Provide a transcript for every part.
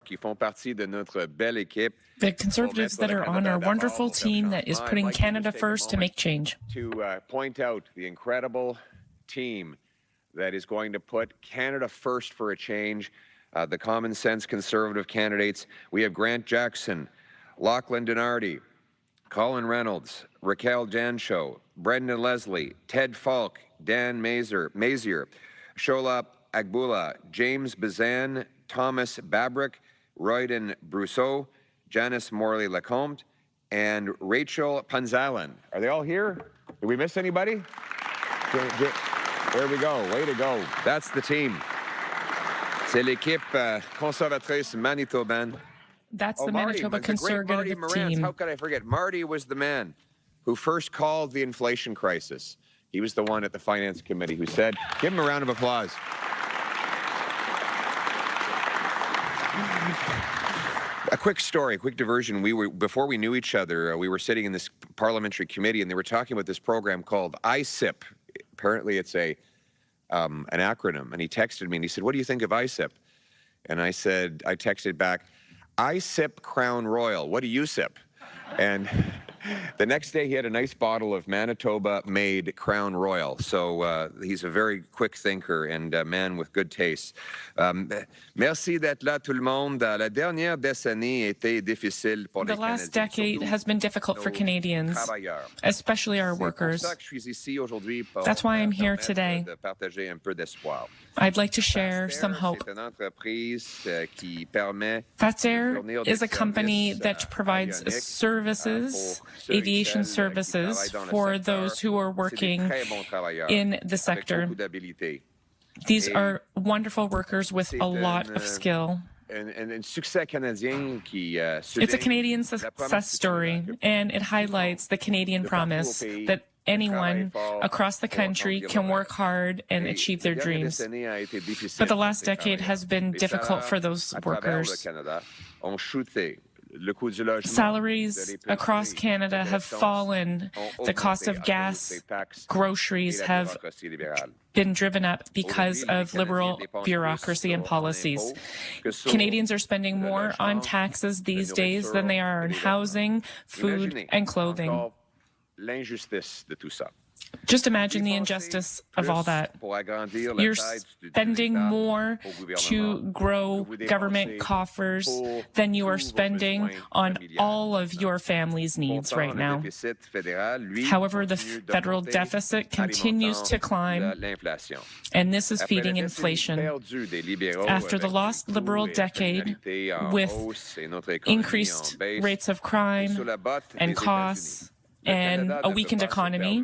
qui font partie de notre belle équipe. The Conservatives that are on our wonderful team that is putting Canada first to make change. To point out the incredible team that is going to put Canada first for a change. The common sense Conservative candidates. We have Grant Jackson, Lachlan Dinardi, Colin Reynolds, Raquel Jancho, Brendan Leslie, Ted Falk, Dan Mazier, Shola Agbula, James Bazan, Thomas Babrick, Royden Brousseau, Janice Morley-Lacombe, and Rachel Panzalan. Are they all here? Did we miss anybody? There we go. Way to go. That's the team. C'est l'équipe conservatrice manitobaine. That's the Manitoba Conservative team. How could I forget? Marty was the man who first called the inflation crisis. He was the one at the Finance Committee who said, give him a round of applause. A quick story, a quick diversion. Before we knew each other, we were sitting in this parliamentary committee and they were talking about this program called ISIP. Apparently it's an acronym. And he texted me and he said, what do you think of ISIP? And I texted back, I sip Crown Royal. What do you sip? And the next day he had a nice bottle of Manitoba-made Crown Royal. So he's a very quick thinker and a man with good taste. Merci d'être là tout le monde. La dernière décennie était difficile pour les Canadiens. The last decade has been difficult for Canadians, especially our workers. That's why I'm here today. I'd like to share some hope. Fatser is a company that provides services, aviation services, for those who are working in the sector. These are wonderful workers with a lot of skill. It's a Canadian success story, and it highlights the Canadian promise that anyone across the country can work hard and achieve their dreams. But the last decade has been difficult for those workers. Salaries across Canada have fallen. The cost of gas, groceries have been driven up because of liberal bureaucracy and policies. Canadians are spending more on taxes these days than they are on housing, food, and clothing. Just imagine the injustice of all that. You're spending more to grow government coffers than you are spending on all of your family's needs right now. However, the federal deficit continues to climb, and this is feeding inflation. After the lost Liberal decade, with increased rates of crime and costs, and a weakened economy,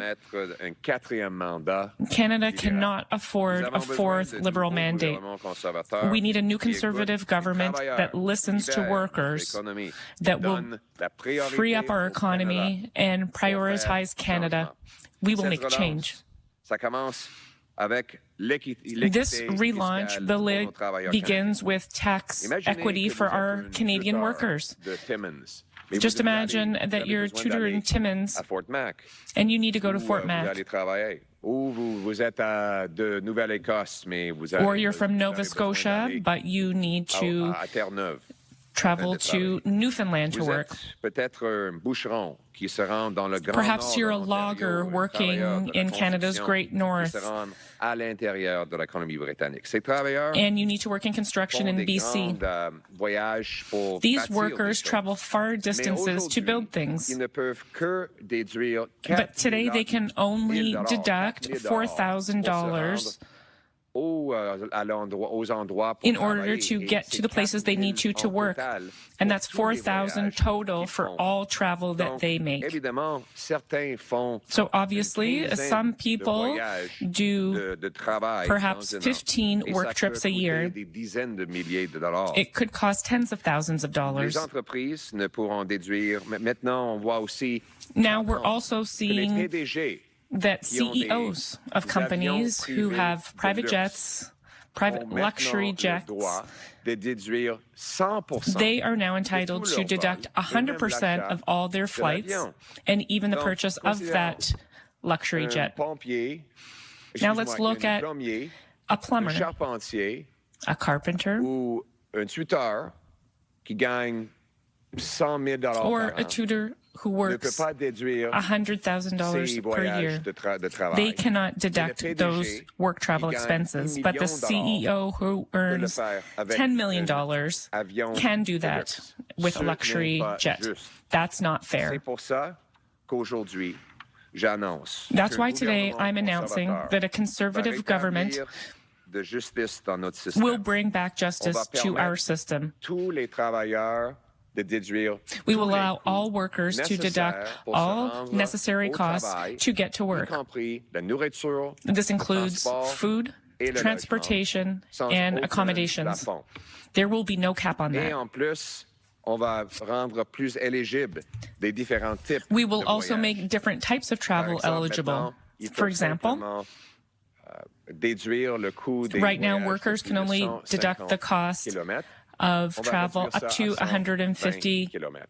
Canada cannot afford a fourth Liberal mandate. We need a new Conservative government that listens to workers, that will free up our economy and prioritize Canada. We will make change. This relaunch begins with tax equity for our Canadian workers. Just imagine that you're tutor in Timmins and you need to go to Fort Mac. Or you're from Nova Scotia, but you need to travel to Newfoundland to work. Perhaps you're a logger working in Canada's Great North, and you need to work in construction in BC. These workers travel far distances to build things. But today they can only deduct $4,000 in order to get to the places they need to work. And that's $4,000 total for all travel that they make. So obviously, some people do perhaps 15 work trips a year. It could cost tens of thousands of dollars. Now we're also seeing that CEOs of companies who have private jets, private luxury jets, they are now entitled to deduct 100% of all their flights and even the purchase of that luxury jet. Now let's look at a plumber, a carpenter, qui gagne $100 000 or par a an tutor who ne peut works pas déduire $100,000 ses per year. voyages de travail. They cannot deduct PDG those work travel qui gagne expenses, 10 but the millions CEO who de le earns faire avec $10 million avion can do de that luxe. with Ce a luxury n'est pas jet. juste. That's not C'est fair. pour ça qu'aujourd'hui, j'annonce That's qu'un why today gouvernement I'm announcing conservateur that a va conservative government rétablir de justice dans notre système. will bring back justice to our system. Tous les travailleurs de déduire We will tous les allow coûts all workers to deduct nécessaires pour se all rendre necessary au costs travail, to get to y work. compris la nourriture, This le includes transport food, et le transportation, logement, sans and aucun accommodations. plafond. There will be no cap on Et that. en plus, on va rendre plus éligibles des différents types We will de also voyages. make different types of travel Par exemple, eligible. maintenant, ils For peuvent example, simplement, déduire le coût des right now voyages workers de can only 250 deduct the cost kilomètres. of On va travel réduire ça up à to 150 kilomètres.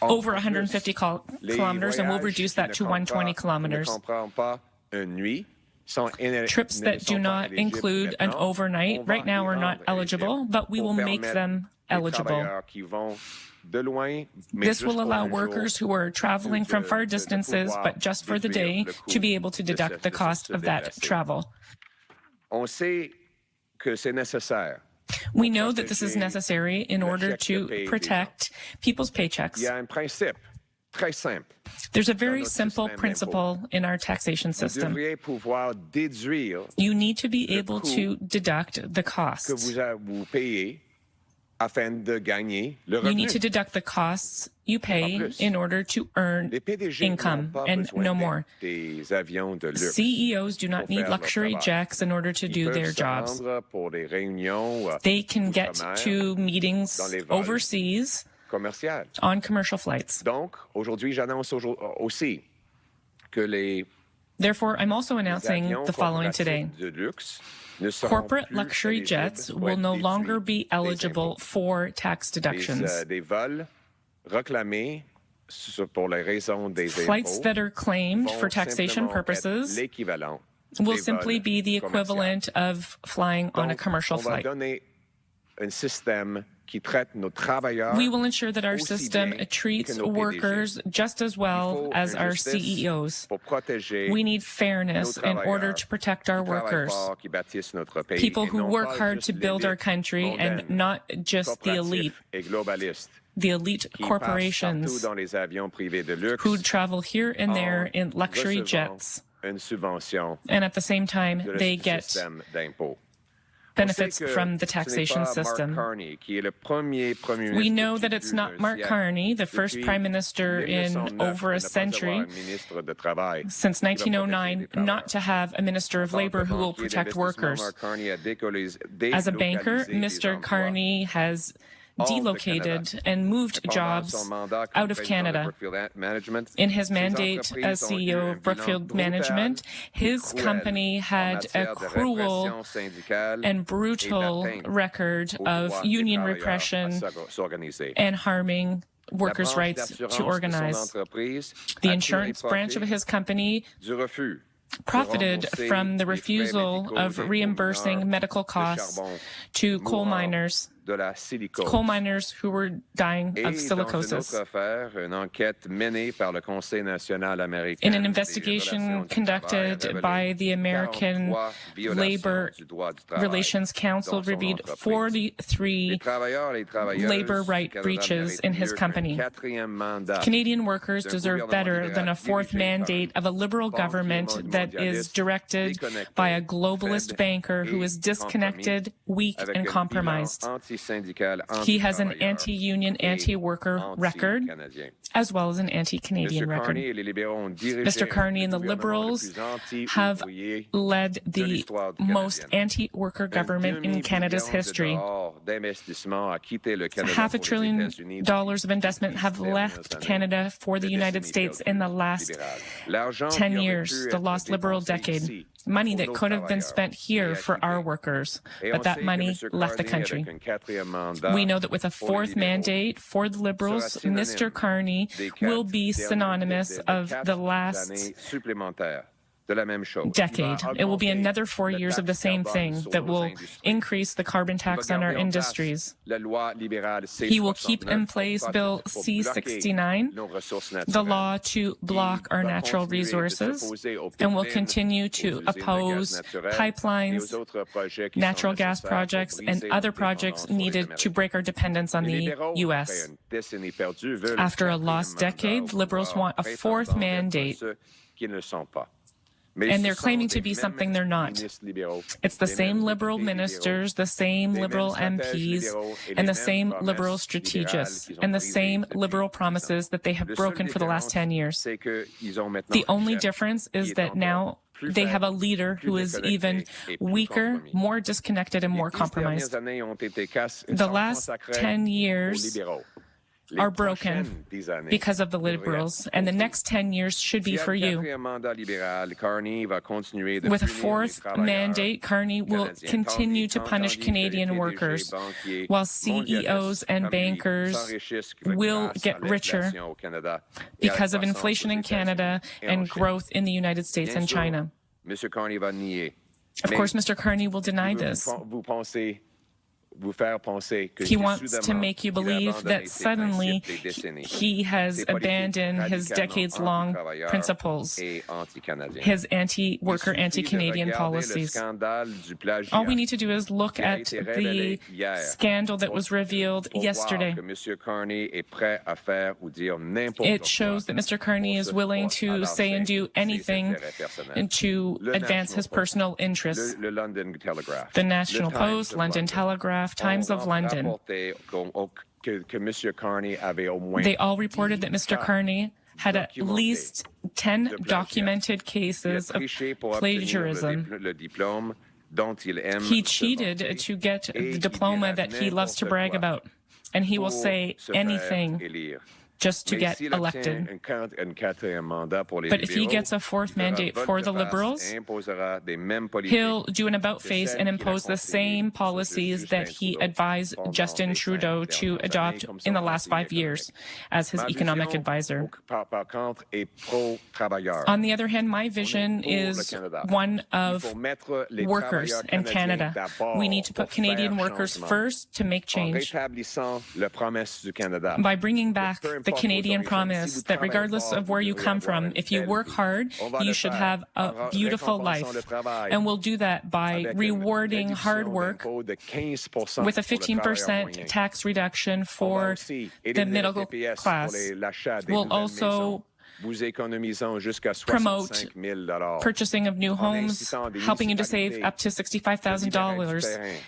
over En 150 plus, les kilometers, and we'll voyages reduce qui that ne to 120 ne kilometers. comprennent pas une nuit sont Trips that do not include an overnight right now are not eligible, but we will make them eligible. This will allow workers who are traveling from far distances, but just for the day, to be able to deduct the cost of that travel. On sait que c'est nécessaire. We know that this is necessary in order to protect people's paychecks. Il y a un principe très simple. There's a very simple principle in our taxation Vous system. devriez pouvoir déduire You need to be able to deduct the que costs. vous payez afin de gagner le You revenu. need to deduct the costs you pay in order to earn Les PDG income n'ont pas and besoin no more. des avions de luxe. CEOs do not pour need faire leur luxury travail. jets in order to Ils do peuvent their se jobs. rendre pour des réunions They can get outre-mer to meetings dans les vols overseas commerciales. on commercial flights. Donc, aujourd'hui, j'annonce aussi que les Therefore, I'm also announcing avions the following today. corporatifs de luxe ne seront Corporate plus luxury éligibles jets pour will être no déduits longer be des eligible impôts. for tax deductions. Des vols réclamés pour les raisons des Flights impôts that are claimed vont for taxation simplement être purposes l'équivalent will des simply vols be the commerciaux. equivalent of flying on a Donc, commercial on va flight. donner un système qui traite nos travailleurs We will ensure that our aussi system bien treats que nos PDG. workers just as Il well faut as une our justice CEOs. pour protéger We need fairness nos in order travailleurs to protect our qui travaillent workers, fort, qui bâtissent notre pays, people et who non work pas hard juste to build our l'élite country and mondaine, not just the elite, corporatif et globaliste, the elite qui passe partout corporations dans les avions privés de luxe who travel here and there en in luxury recevant jets. une subvention And at the same time, de they le get système d'impôt. benefits On sait que from the ce n'est taxation pas Mark system. Carney qui est le premier premier We ministre know qui that it's fut not d'un Mark siècle. Carney, the first Depuis prime minister in 1909 over de a ne pas avoir century, un ministre de travail since qui va protéger 1909, les not to have a minister of labor who will banquier protect d'investissement, workers. Mark Carney a As a banker, délocalisé des Mr. emplois Carney has hors de delocated Canada. and moved Pendant jobs son mandat comme out of président de Canada. Brookfield Management, In his ses mandate entreprises as ont eu CEO un of Brookfield bilan Management, brutal his et cruel company en had a matière de cruel répression syndicale and et brutal d'atteinte record au of droit des union travailleurs repression à s'organiser. and harming La workers' branche rights d'assurance to de son organize. entreprise The a tiré insurance branch of profit his company du refus profited rembourser from the les frais refusal médicaux of des reimbursing mineurs medical de costs charbon to coal mourant miners, de la silicose. coal miners who were dying Et of dans une silicosis. autre affaire, une enquête menée par le Conseil national américain In an des investigation relations du travail a conducted révélé by the American 43 violations Labor du droit du travail Relations Council dans son reviewed entreprise. 43 Les travailleurs et les travailleuses labor du right Canada breaches méritent in his mieux company. qu'un quatrième mandat Canadian workers d'un deserve gouvernement better libéral than a fourth dirigé par un mandate of a liberal banquier government that is mondialiste directed déconnecté, by a globalist faible banker who et is disconnected, weak, avec and un bilan compromised. anti-syndical, He has an anti-travailleur anti-union, et anti-worker record, anti-canadien. as well as an anti-Canadian Mr. record. Carney et les libéraux ont dirigé Mr. Carney and the le gouvernement le Liberals plus have anti-ouvrier led de the l'histoire most canadienne. anti-worker government in Canada's history. D'investissement a quitté le Canada $500 pour les billion États-Unis of investment have left Canada for the United States in the last 10 years, the lost liberal decade. Money that could have been spent here for our workers, but that money left the country. We know that with a fourth mandate for the Liberals, Mr. Carney will be synonymous of the last decade. It will be another 4 years of the same thing that will increase the carbon tax on our industries. He will keep in place Bill C-69, the law to block our natural resources, and will continue to oppose pipelines, natural gas projects, and other projects needed to break our dependence on the U.S. After a lost decade, Liberals want a fourth mandate, and they're claiming to be something they're not. It's the same Liberal ministers, the same Liberal MPs, and the same Liberal strategists, and the same Liberal promises that they have broken for the last 10 years. The only difference is that now they have a leader who is even weaker, more disconnected, and more compromised. The last 10 years are broken because of the Liberals, and the next 10 years should be for you. With a fourth mandate, Carney will continue to punish Canadian workers, while CEOs and bankers will get richer because of inflation in Canada and growth in the United States and China. Of course, Mr. Carney will deny this. He wants to make you believe that suddenly he has abandoned his decades-long principles, his anti-worker, anti-Canadian policies. All we need to do is look at the scandal that was revealed yesterday. It shows that Mr. Carney is willing to say and do anything to advance his personal interests. The National Post, London Telegraph, Times of London. They all reported that Mr. Carney had at least 10 documented cases of plagiarism. He cheated to get the diploma that he loves to brag about, and he will say anything just to get elected. But if he gets a fourth mandate for the Liberals, he'll do an about-face and impose the same policies that he advised Justin Trudeau to adopt in the last 5 years as his economic advisor. On the other hand, my vision is one of workers in Canada. We need to put Canadian workers first to make change. By bringing back the Canadian promise that regardless of where you come from, if you work hard, you should have a beautiful life. And we'll do that by rewarding hard work with a 15% tax reduction for the middle class. We'll also promote purchasing of new homes, helping you to save up to $65,000,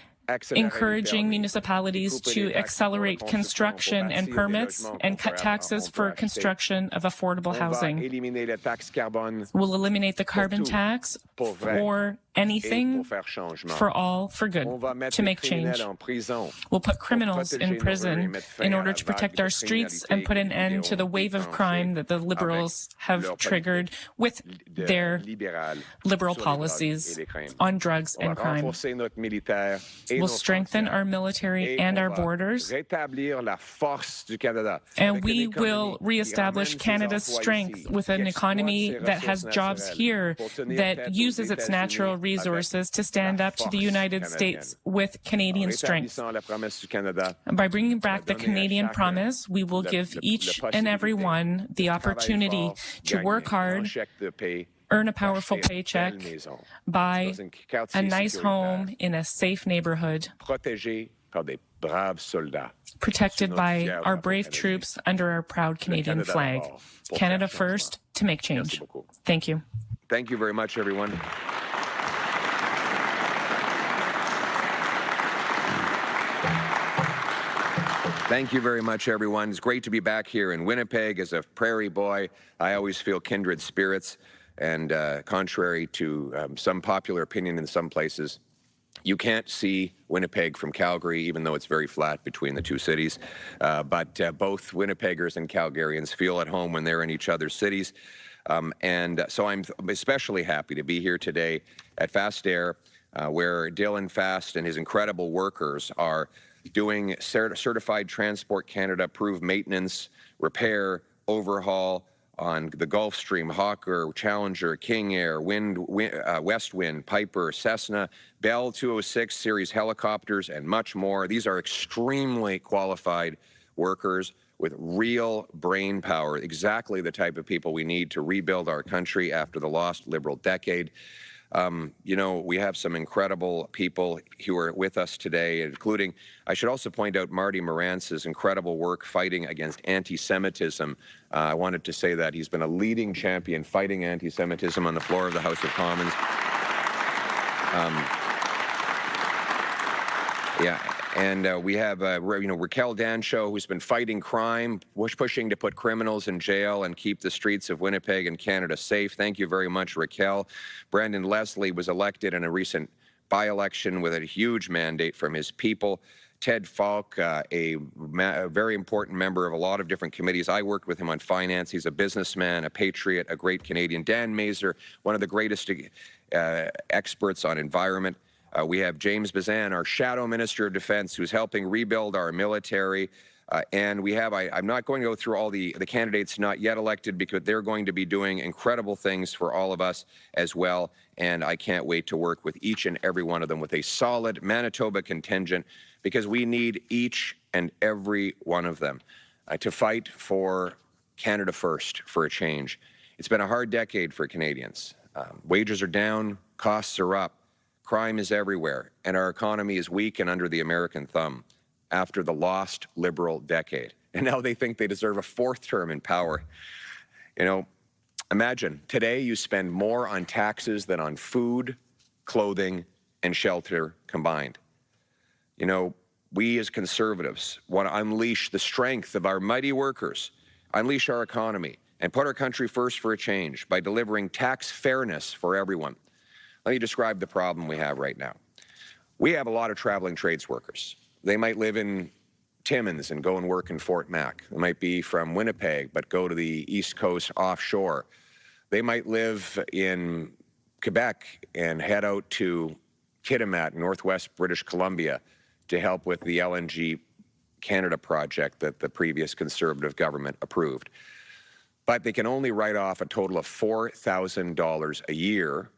encouraging municipalities to accelerate construction and permits and cut taxes for construction of affordable housing. We'll eliminate the carbon tax for anything, for all, for good, to make change. We'll put criminals in prison in order to protect our streets and put an end to the wave of crime that the Liberals have triggered with their Liberal policies on drugs and crime. We'll strengthen our military and our borders, and we will reestablish Canada's strength with an economy that has jobs here, that uses its natural resources to stand up to the United States with Canadian strength. By bringing back the Canadian promise, we will give each and every one the opportunity to work hard, earn a powerful paycheck, buy a nice home in a safe neighborhood, protected by our brave troops under our proud Canadian flag. Canada first to make change. Thank you. Thank you very much, everyone. Thank you very much, everyone. It's great to be back here in Winnipeg. As a prairie boy, I always feel kindred spirits. And contrary to some popular opinion in some places, you can't see Winnipeg from Calgary, even though it's very flat between the two cities. But both Winnipeggers and Calgarians feel at home when they're in each other's cities. And so I'm especially happy to be here today at Fast Air, where Dylan Fast and his incredible workers are doing Certified Transport Canada approved maintenance, repair, overhaul on the Gulfstream, Hawker, Challenger, King Air, West Wind, Piper, Cessna, Bell 206 series helicopters, and much more. These are extremely qualified workers with real brain power, exactly the type of people we need to rebuild our country after the lost Liberal decade. You know, we have some incredible people who are with us today, including, I should also point out Marty Morance's incredible work fighting against anti-Semitism. I wanted to say that he's been a leading champion fighting anti-Semitism on the floor of the House of Commons. And we have, Raquel Dancho, who's been fighting crime, pushing to put criminals in jail and keep the streets of Winnipeg and Canada safe. Thank you very much, Raquel. Brandon Leslie was elected in a recent by-election with a huge mandate from his people. Ted Falk, a very important member of a lot of different committees. I worked with him on finance. He's a businessman, a patriot, a great Canadian. Dan Mazur, one of the greatest experts on environment. We have James Bazan, our Shadow Minister of Defense, who's helping rebuild our military. And we have, I'm not going to go through all the candidates not yet elected because they're going to be doing incredible things for all of us as well. And I can't wait to work with each and every one of them with a solid Manitoba contingent, because we need each and every one of them to fight for Canada first, for a change. It's been a hard decade for Canadians. Wages are down, costs are up. Crime is everywhere, and our economy is weak and under the American thumb after the lost Liberal decade. And now they think they deserve a fourth term in power. You know, imagine today you spend more on taxes than on food, clothing, and shelter combined. You know, we as Conservatives want to unleash the strength of our mighty workers, unleash our economy, and put our country first for a change by delivering tax fairness for everyone. Let me describe the problem we have right now. We have a lot of traveling trades workers. They might live in Timmins and go and work in Fort Mac. They might be from Winnipeg but go to the East Coast offshore. They might live in Quebec and head out to Kitimat, Northwest British Columbia, to help with the LNG Canada project that the previous Conservative government approved. But they can only write off a total of $4,000 a year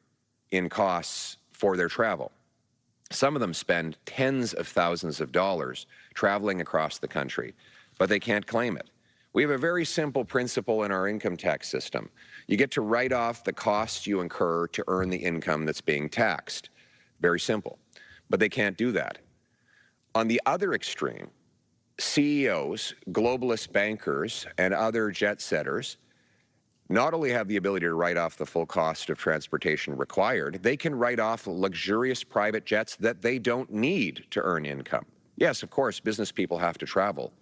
in costs for their travel. Some of them spend tens of thousands of dollars traveling across the country, but they can't claim it. We have a very simple principle in our income tax system. You get to write off the costs you incur to earn the income that's being taxed. Very simple, but they can't do that. On the other extreme, CEOs, globalist bankers, and other jet setters not only have the ability to write off the full cost of transportation required, they can write off luxurious private jets that they don't need to earn income. Yes, of course, business people have to travel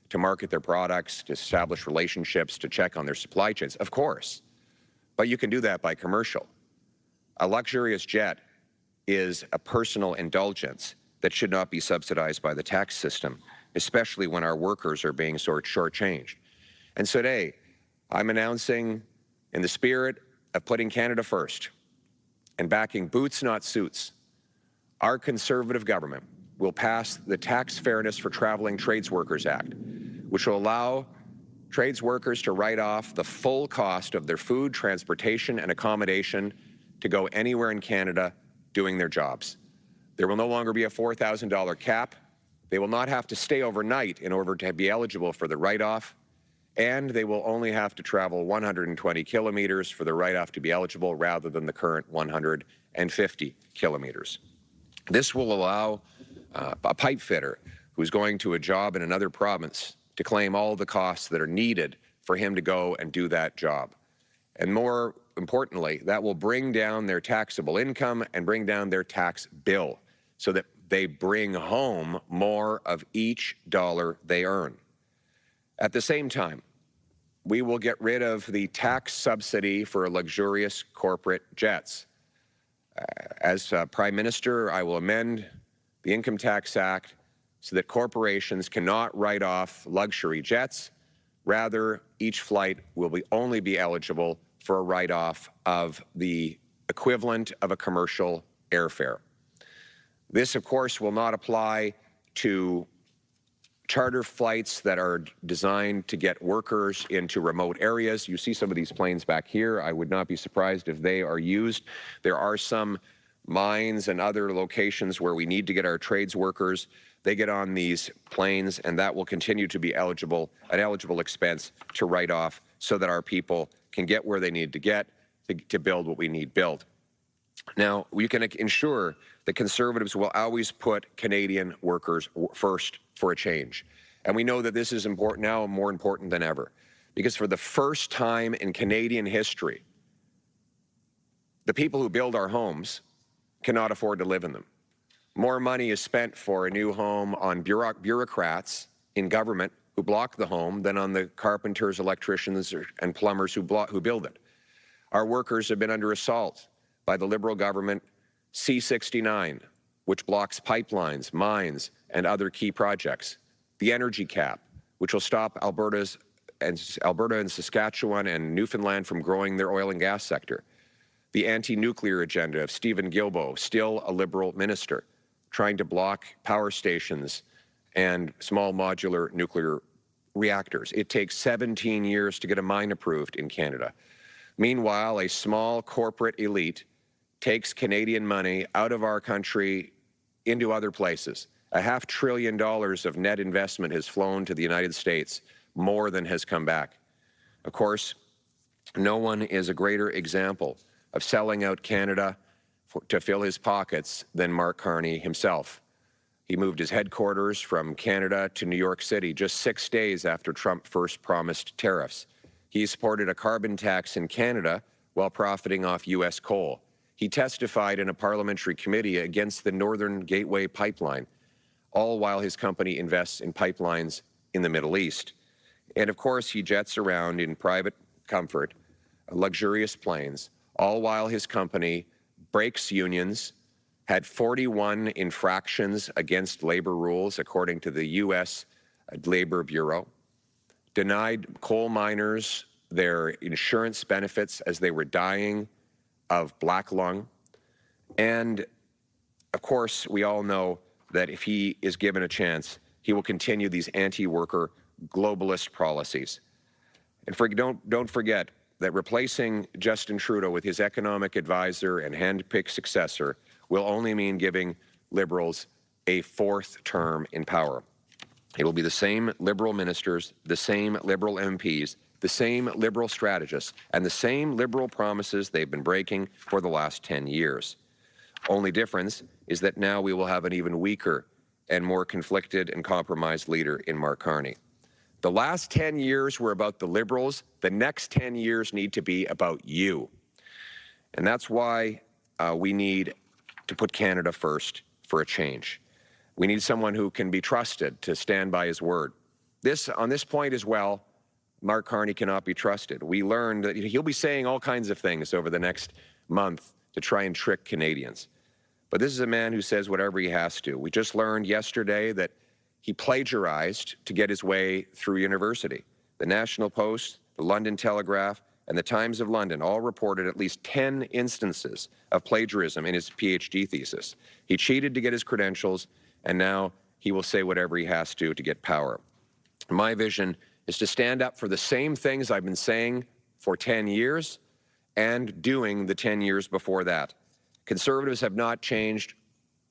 to market their products, to establish relationships, to check on their supply chains, of course. But you can do that by commercial. A luxurious jet is a personal indulgence that should not be subsidized by the tax system, especially when our workers are being shortchanged. And so today, I'm announcing, in the spirit of putting Canada first and backing boots, not suits, our Conservative government will pass the Tax Fairness for Traveling Trades Workers Act, which will allow trades workers to write off the full cost of their food, transportation, and accommodation to go anywhere in Canada doing their jobs. There will no longer be a $4,000 cap. They will not have to stay overnight in order to be eligible for the write-off. And they will only have to travel 120 kilometers for the write-off to be eligible rather than the current 150 kilometers. This will allow a pipe fitter who's going to a job in another province to claim all the costs that are needed for him to go and do that job. And more importantly, that will bring down their taxable income and bring down their tax bill so that they bring home more of each dollar they earn. At the same time, we will get rid of the tax subsidy for luxurious corporate jets. As Prime Minister, I will amend the Income Tax Act so that corporations cannot write off luxury jets. Rather, each flight will only be eligible for a write-off of the equivalent of a commercial airfare. This, of course, will not apply to charter flights that are designed to get workers into remote areas. You see some of these planes back here. I would not be surprised if they are used. There are some mines and other locations where we need to get our trades workers. They get on these planes, and that will continue to be an eligible expense to write off so that our people can get where they need to get to build what we need built. Now, we can ensure that Conservatives will always put Canadian workers first for a change. And we know that this is important now and more important than ever, because for the first time in Canadian history, the people who build our homes cannot afford to live in them. More money is spent for a new home on bureaucrats in government who block the home than on the carpenters, electricians, and plumbers who build it. Our workers have been under assault by the Liberal government C-69, which blocks pipelines, mines, and other key projects. The energy cap, which will stop Alberta and Saskatchewan and Newfoundland from growing their oil and gas sector. The anti-nuclear agenda of Stephen Guilbeault, still a Liberal minister, trying to block power stations and small modular nuclear reactors. It takes 17 years to get a mine approved in Canada. Meanwhile, a small corporate elite takes Canadian money out of our country into other places. $500 billion of net investment has flown to the United States, more than has come back. Of course, no one is a greater example of selling out Canada to fill his pockets than Mark Carney himself. He moved his headquarters from Canada to New York City just 6 days after Trump first promised tariffs. He supported a carbon tax in Canada while profiting off U.S. coal. He testified in a parliamentary committee against the Northern Gateway pipeline, all while his company invests in pipelines in the Middle East. And of course, he jets around in private comfort, luxurious planes, all while his company breaks unions, had 41 infractions against labor rules, according to the U.S. Labor Bureau, denied coal miners their insurance benefits as they were dying of black lung. And of course, we all know that if he is given a chance, he will continue these anti-worker globalist policies. And don't forget that replacing Justin Trudeau with his economic advisor and hand-picked successor will only mean giving Liberals a fourth term in power. It will be the same Liberal ministers, the same Liberal MPs, the same Liberal strategists, and the same Liberal promises they've been breaking for the last 10 years. Only difference is that now we will have an even weaker and more conflicted and compromised leader in Mark Carney. The last 10 years were about the Liberals. The next 10 years need to be about you. And that's why we need to put Canada first for a change. We need someone who can be trusted to stand by his word. On this point as well, Mark Carney cannot be trusted. We learned that he'll be saying all kinds of things over the next month to try and trick Canadians. But this is a man who says whatever he has to. We just learned yesterday that he plagiarized to get his way through university. The National Post, the London Telegraph, and the Times of London all reported at least 10 instances of plagiarism in his PhD thesis. He cheated to get his credentials, and now he will say whatever he has to get power. My vision is to stand up for the same things I've been saying for 10 years and doing the 10 years before that. Conservatives have not changed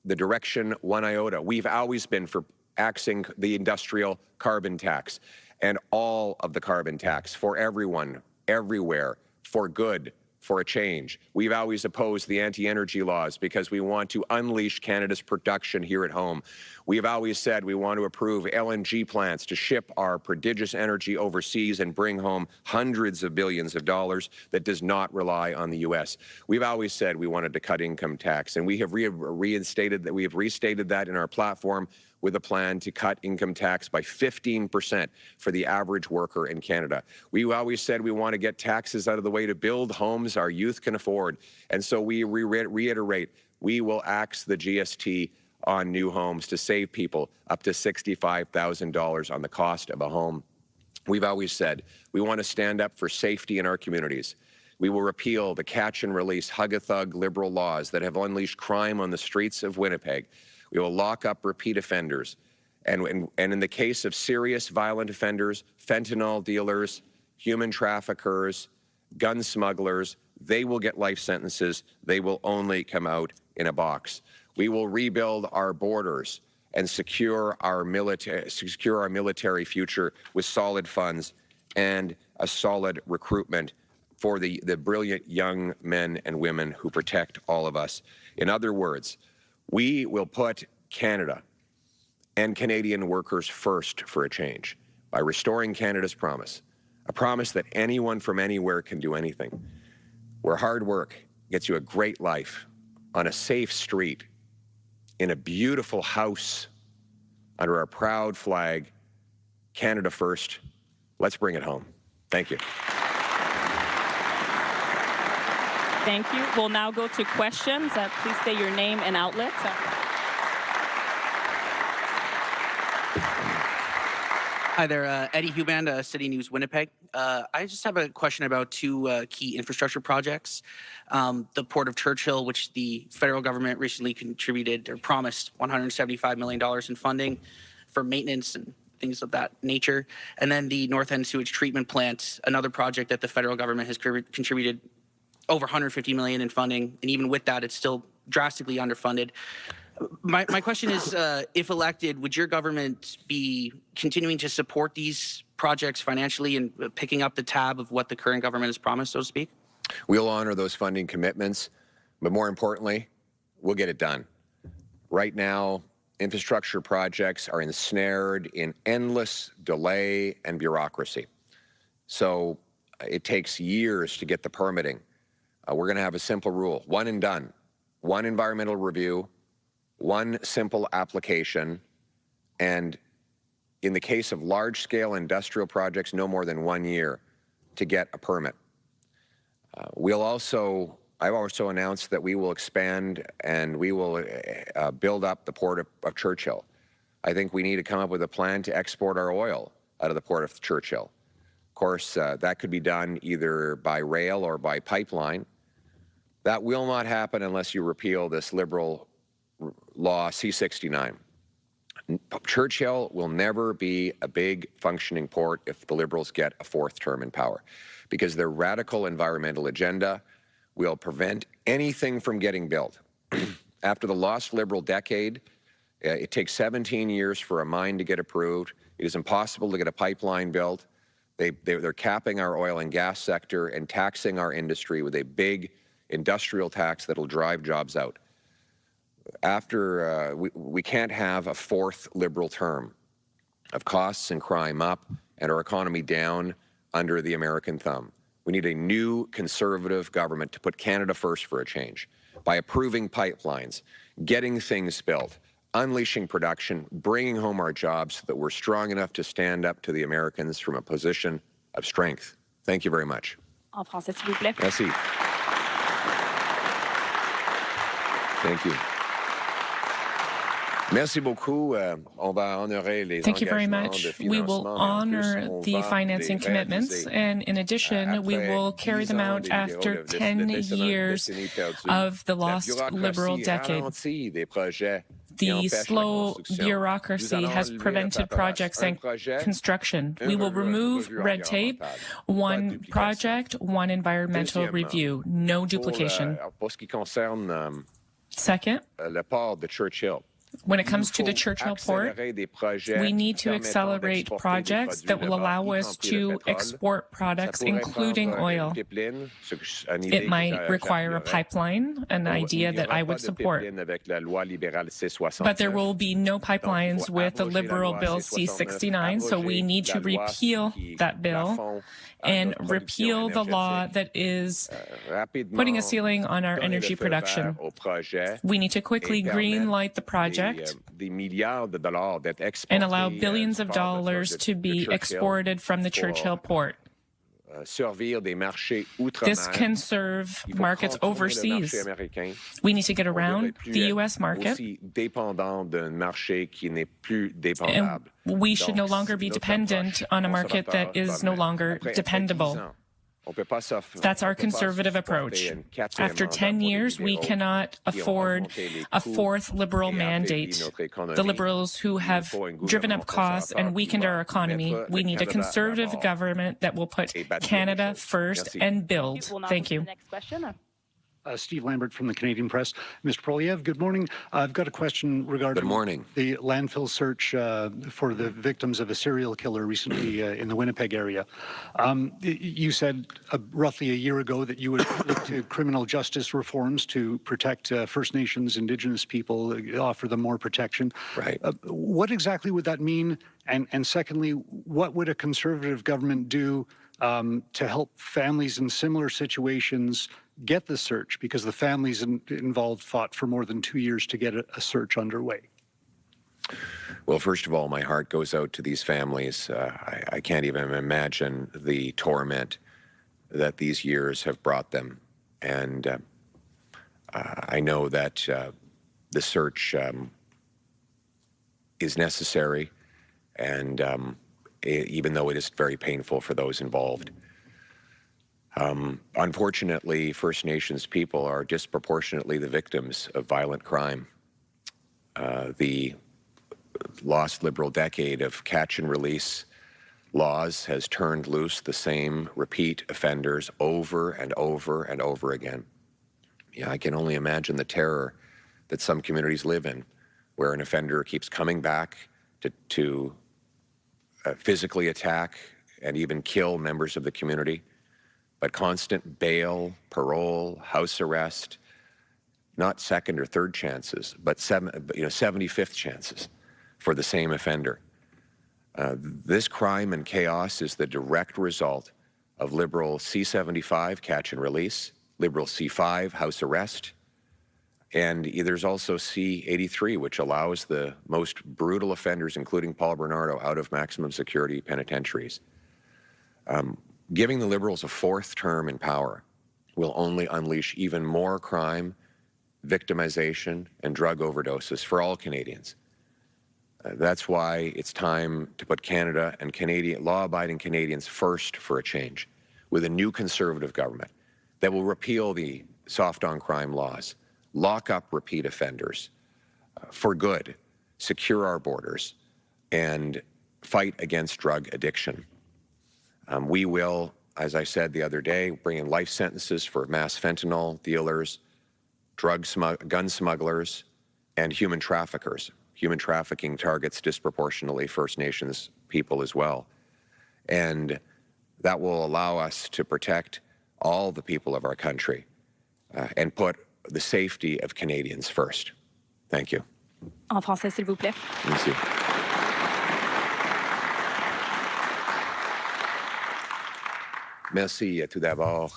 the direction one iota. We've always been for axing the industrial carbon tax and all of the carbon tax for everyone, everywhere, for good, for a change. We've always opposed the anti-energy laws because we want to unleash Canada's production here at home. We've always said we want to approve LNG plants to ship our prodigious energy overseas and bring home hundreds of billions of dollars that does not rely on the U.S. We've always said we wanted to cut income tax, and we have restated that in our platform with a plan to cut income tax by 15% for the average worker in Canada. We always said we want to get taxes out of the way to build homes our youth can afford. And so we reiterate, we will axe the GST on new homes to save people up to $65,000 on the cost of a home. We've always said we want to stand up for safety in our communities. We will repeal the catch and release hug-a-thug Liberal laws that have unleashed crime on the streets of Winnipeg. We will lock up repeat offenders And in the case of serious violent offenders, fentanyl dealers, human traffickers, gun smugglers, they will get life sentences. They will only come out in a box. We will rebuild our borders and secure our military future with solid funds and a solid recruitment for the brilliant young men and women who protect all of us. In other words, we will put Canada and Canadian workers first for a change by restoring Canada's promise, a promise that anyone from anywhere can do anything, where hard work gets you a great life on a safe street, in a beautiful house, under our proud flag, Canada first. Let's bring it home. Thank you. Thank you. We'll now go to questions. Please say your name and outlet. Hi there, Eddie Huband, City News, Winnipeg. I just have a question about two key infrastructure projects. The Port of Churchill, which the federal government recently contributed or promised $175 million in funding for maintenance and things of that nature. And then the North End Sewage Treatment Plant, another project that the federal government has contributed over $150 million in funding. And even with that, it's still drastically underfunded. My question is, if elected, would your government be continuing to support these projects financially and picking up the tab of what the current government has promised, so to speak? We'll honor those funding commitments, but more importantly, we'll get it done. Right now, infrastructure projects are ensnared in endless delay and bureaucracy. So it takes years to get the permitting. We're going to have a simple rule, one and done, one environmental review, one simple application, and in the case of large-scale industrial projects, no more than 1 year to get a permit. I've also announced that we will expand and we will build up the Port of Churchill. I think we need to come up with a plan to export our oil out of the Port of Churchill. Of course, that could be done either by rail or by pipeline. That will not happen unless you repeal this Liberal law C-69. Churchill will never be a big functioning port if the Liberals get a fourth term in power, because their radical environmental agenda will prevent anything from getting built. After the lost Liberal decade, it takes 17 years for a mine to get approved. It is impossible to get a pipeline built. They're capping our oil and gas sector and taxing our industry with a big industrial tax that'll drive jobs out. We can't have a fourth Liberal term of costs and crime up and our economy down under the American thumb. We need a new Conservative government to put Canada first for a change by approving pipelines, getting things built, unleashing production, bringing home our jobs so that we're strong enough to stand up to the Americans from a position of strength. Thank you very much. En français, s'il vous plaît. Merci. Thank you. Merci beaucoup. On va honorer les Thank you very engagements much. de We will financement. honor the financing commitments, and in addition, we will carry them out after 10 years of the lost Liberal decade. The slow bureaucracy has prevented projects and construction. We will remove red tape, one project, one environmental review, no duplication. Second, le port de Churchill. when it comes to the Churchill port, we need to accelerate projects that will allow us to export products, including oil. It might require a pipeline, an idea that I would support. But there will be no pipelines with the Liberal Bill C-69, so we need to repeal that bill and repeal the law that is putting a ceiling on our energy production. We need to quickly green-light the project and allow billions of dollars to be exported from the Churchill port. This can serve markets overseas. We need to get around the U.S. market, and we should no longer be dependent on a market that is no longer dependable. That's our conservative approach. After 10 years, we cannot afford a fourth Liberal mandate. The Liberals who have driven up costs and weakened our economy. We need a conservative government that will put Canada first and build. Thank you. Next question. Steve Lambert from the Canadian Press. Mr. Poilievre, good morning. I've got a question regarding the landfill search for the victims of a serial killer recently in the Winnipeg area. You said roughly a year ago that you would look to criminal justice reforms to protect First Nations, Indigenous people, offer them more protection. Right. What exactly would that mean? And secondly, what would a Conservative government do to help families in similar situations get the search, because the families involved fought for more than 2 years to get a search underway? Well, first of all, my heart goes out to these families. I can't even imagine the torment that these years have brought them. And I know that the search is necessary, and even though it is very painful for those involved. Unfortunately, First Nations people are disproportionately the victims of violent crime. The lost Liberal decade of catch and release laws has turned loose the same repeat offenders over and over and over again. Yeah, I can only imagine the terror that some communities live in, where an offender keeps coming back to physically attack and even kill members of the community. But constant bail, parole, house arrest, not second or third chances, but 75th chances for the same offender. This crime and chaos is the direct result of Liberal C-75, catch and release, Liberal C-5, house arrest, and there's also C-83, which allows the most brutal offenders, including Paul Bernardo, out of maximum security penitentiaries. Giving the Liberals a fourth term in power will only unleash even more crime, victimization, and drug overdoses for all Canadians. That's why it's time to put Canada and law-abiding Canadians first for a change, with a new Conservative government that will repeal the soft-on-crime laws, lock up repeat offenders for good, secure our borders, and fight against drug addiction. We will, as I said the other day, bring in life sentences for mass fentanyl dealers, gun smugglers, and human traffickers. Human trafficking targets disproportionately First Nations people as well. And that will allow us to protect all the people of our country and put the safety of Canadians first. Thank you. En français, s'il vous plaît. Merci. Merci tout d'abord.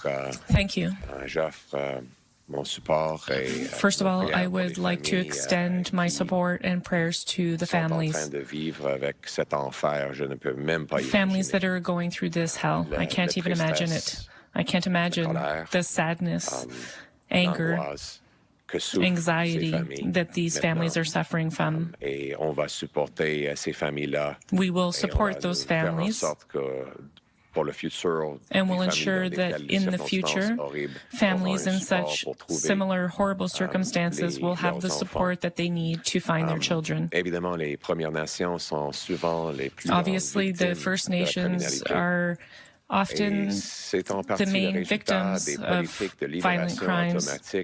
Thank you. J'offre mon support. First of all, I would like to extend my support and prayers to the families. Families that are going through this hell. I can't even imagine it. I can't imagine the sadness, anger, anxiety that these families are suffering from. We will support those families and will ensure that in the future, families in such similar horrible circumstances will have the support that they need to find their children. Obviously, the First Nations are often the main victims of violent crimes.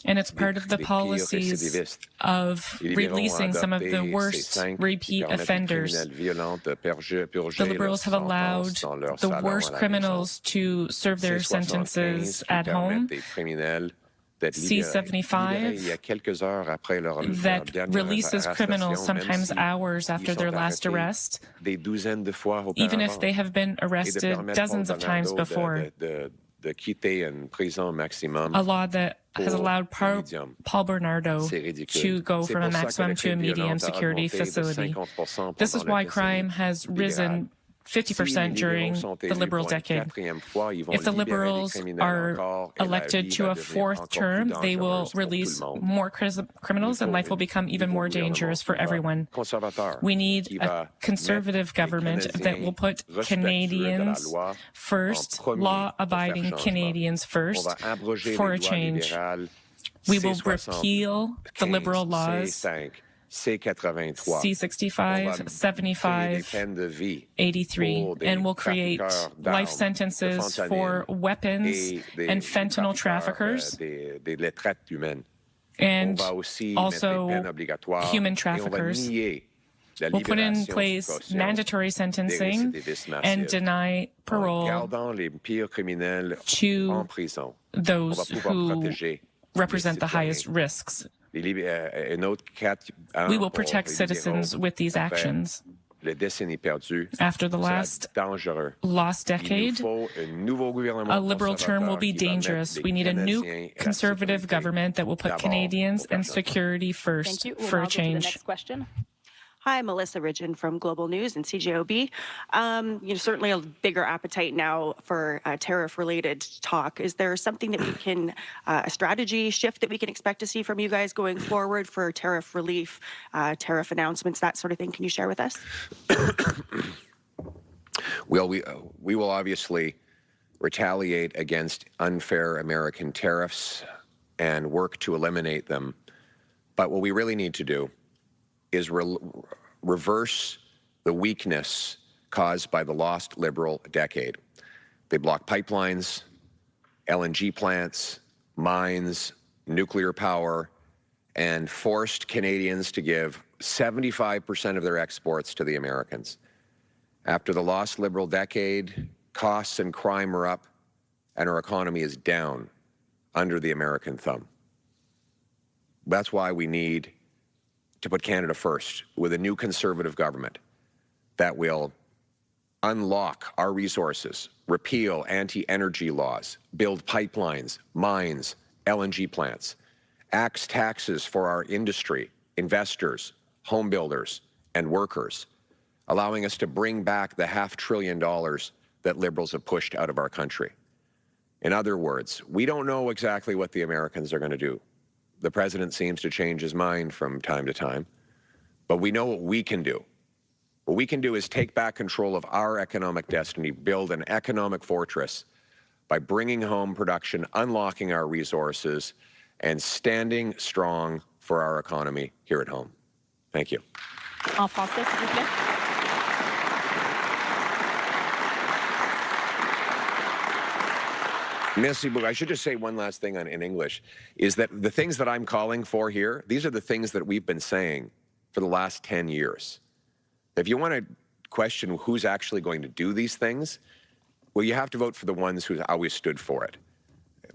And it's part of the policies of releasing some of the worst repeat offenders. The Liberals have allowed the worst criminals to serve their sentences at home. C-75 that releases criminals sometimes hours after their last arrest, even if they have been arrested dozens of times before. A law that has allowed Paul Bernardo to go from a maximum to a medium security facility. This is why crime has risen 50% during the Liberal decade. If the Liberals are elected to a fourth term, they will release more criminals and life will become even more dangerous for everyone. We need a conservative government that will put Canadians first, law-abiding Canadians first, for a change. We will repeal the Liberal laws C-65, 75, 83, and will create life sentences for weapons and fentanyl traffickers, and also human traffickers. We'll put in place mandatory sentencing and deny parole to those who represent the highest risks. We will protect citizens with these actions. After the lost decade, a Liberal term will be dangerous. We need a new Conservative government that will put Canadians and security first for a change. Next question. Hi, Melissa Ridgen from Global News and CJOB. Certainly a bigger appetite now for tariff-related talk. Is there something that we can, a strategy shift that we can expect to see from you guys going forward for tariff relief, tariff announcements, that sort of thing? Can you share with us? Well, we will obviously retaliate against unfair American tariffs and work to eliminate them. But what we really need to do is reverse the weakness caused by the lost Liberal decade. They blocked pipelines, LNG plants, mines, nuclear power, and forced Canadians to give 75% of their exports to the Americans. After the lost Liberal decade, costs and crime are up, and our economy is down under the American thumb. That's why we need to put Canada first with a new Conservative government that will unlock our resources, repeal anti-energy laws, build pipelines, mines, LNG plants, axe taxes for our industry, investors, home builders, and workers, allowing us to bring back the $500 billion that Liberals have pushed out of our country. In other words, we don't know exactly what the Americans are going to do. The president seems to change his mind from time to time, but we know what we can do. What we can do is take back control of our economic destiny, build an economic fortress by bringing home production, unlocking our resources, and standing strong for our economy here at home. Thank you. En français, s'il vous plaît. Merci beaucoup. I should just say one last thing in English, is that the things that I'm calling for here, these are the things that we've been saying for the last 10 years. If you want to question who's actually going to do these things, well, you have to vote for the ones who always stood for it.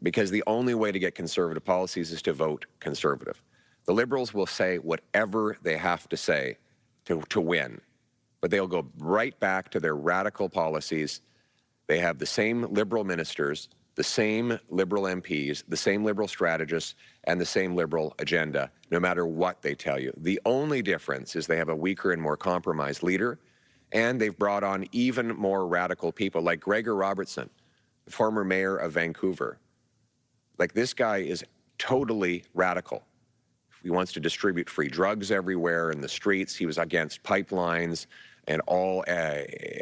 Because the only way to get Conservative policies is to vote Conservative. The Liberals will say whatever they have to say to win, but they'll go right back to their radical policies. They have the same Liberal ministers, the same Liberal MPs, the same Liberal strategists, and the same Liberal agenda, no matter what they tell you. The only difference is they have a weaker and more compromised leader, and they've brought on even more radical people, like Gregor Robertson, the former mayor of Vancouver. Like, this guy is totally radical. He wants to distribute free drugs everywhere in the streets. He was against pipelines and all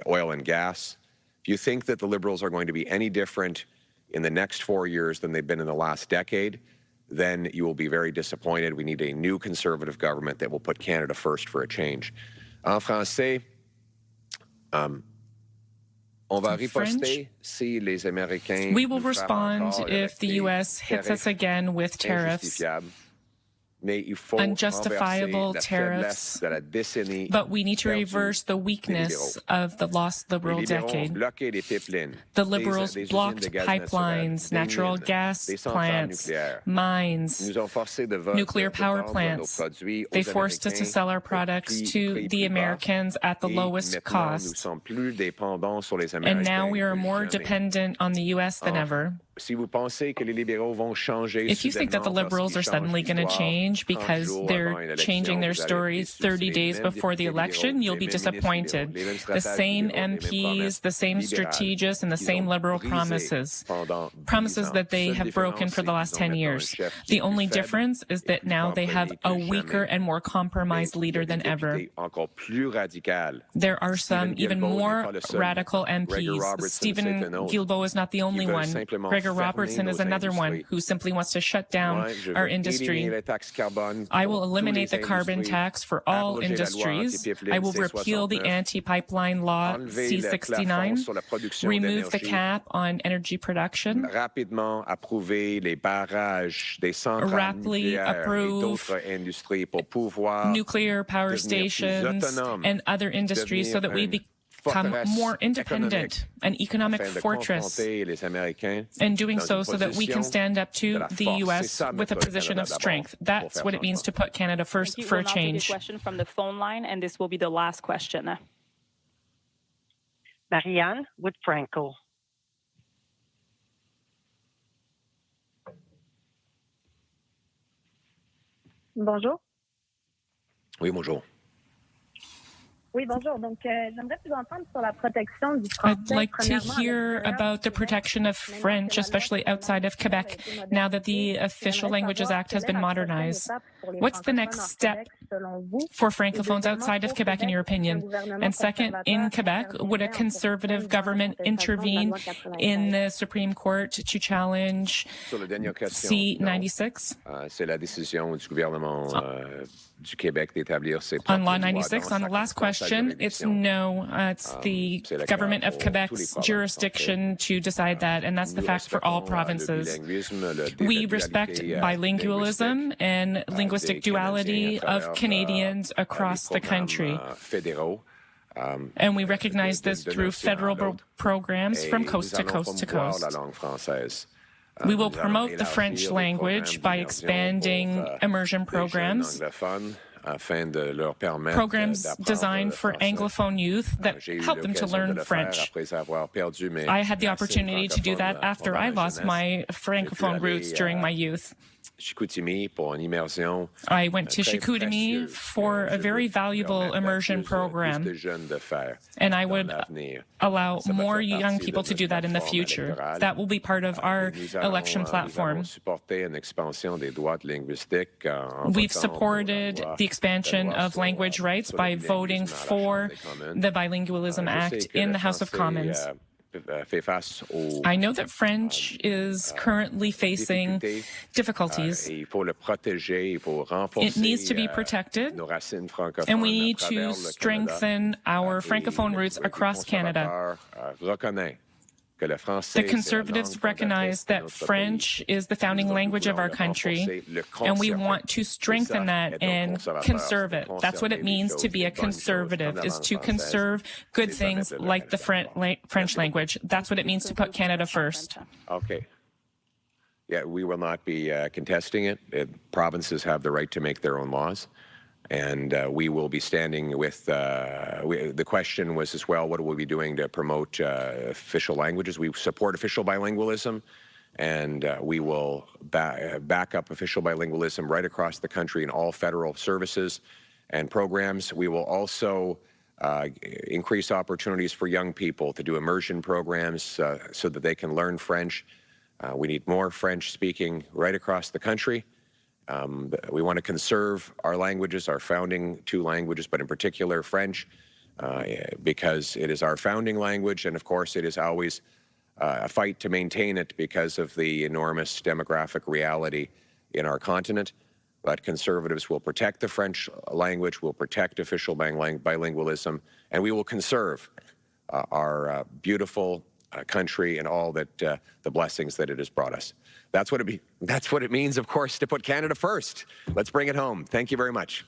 oil and gas. If you think that the Liberals are going to be any different in the next 4 years than they've been in the last decade, then you will be very disappointed. We need a new Conservative government that will put Canada first for a change. En français, on va riposter si les Américains. We will respond if the U.S. hits us again with tariffs, unjustifiable tariffs, but we need to reverse the weakness of the lost Liberal decade. The Liberals blocked pipelines, natural gas plants, mines, nuclear power plants. They forced us to sell our products to the Americans at the lowest cost. And now we are more dependent on the U.S. than ever. Si vous pensez que les libéraux vont changer If you think that the Liberals are suddenly going to change because they're changing their stories 30 days before the election, you'll be disappointed. The same MPs, the same strategists, and the same Liberal promises that they have broken for the last 10 years. The only difference is that now they have a weaker and more compromised leader than ever. There are some even more radical MPs. Stephen Guilbeault is not the only one. Gregor Robertson is another one who simply wants to shut down our industry. I will eliminate the carbon tax for all industries. I will repeal the anti-pipeline law C-69, remove the cap on energy production, rapidly approve nuclear power stations and other industries so that we become more independent, an economic fortress, and doing so that we can stand up to the U.S. with a position of strength. That's what it means to put Canada first for a change. We'll now take a question from the phone line, and this will be the last question. Marianne with Franco. Bonjour. Oui, bonjour. Oui, bonjour. Donc, j'aimerais vous entendre sur la protection du français. I'd like to hear about the protection of French, especially outside of Quebec, now that the Official Languages Act has been modernized. What's the next step for Francophones outside of Quebec, in your opinion? And second, in Quebec, would a Conservative government intervene in the Supreme Court to challenge C-96? C'est la décision du gouvernement du Québec d'établir ses on Law 96, on the last question, it's no. It's the government of Quebec's jurisdiction to decide that, and that's the fact for all provinces. We respect bilingualism and linguistic duality of Canadians across the country. And we recognize this through federal programs from coast to coast to coast. We will promote the French language by expanding immersion programs, programs designed for Anglophone youth that help them to learn French. I had the opportunity to do that after I lost my Francophone roots during my youth. I went to Chicoutimi for a very valuable immersion program, and I would allow more young people to do that in the future. That will be part of our election platform. We've supported the expansion of language rights by voting for the Bilingualism Act in the House of Commons. I know that French is currently facing difficulties. It needs to be protected, and we need to strengthen our Francophone roots across Canada. The Conservatives recognize that French is the founding language of our country, and we want to strengthen that and conserve it. That's what it means to be a conservative, is to conserve good things like the French language. That's what it means to put Canada first. Okay. Yeah, we will not be contesting it. Provinces have the right to make their own laws. And we will be standing with, the question was as well, what will we be doing to promote official languages? We support official bilingualism, and we will back up official bilingualism right across the country in all federal services and programs. We will also increase opportunities for young people to do immersion programs so that they can learn French. We need more French speaking right across the country. We want to conserve our languages, our founding two languages, but in particular French, because it is our founding language, and of course it is always a fight to maintain it because of the enormous demographic reality in our continent. But Conservatives will protect the French language, will protect official bilingualism, and we will conserve our beautiful country and all that the blessings that it has brought us. That's what it means, of course, to put Canada first. Let's bring it home. Thank you very much.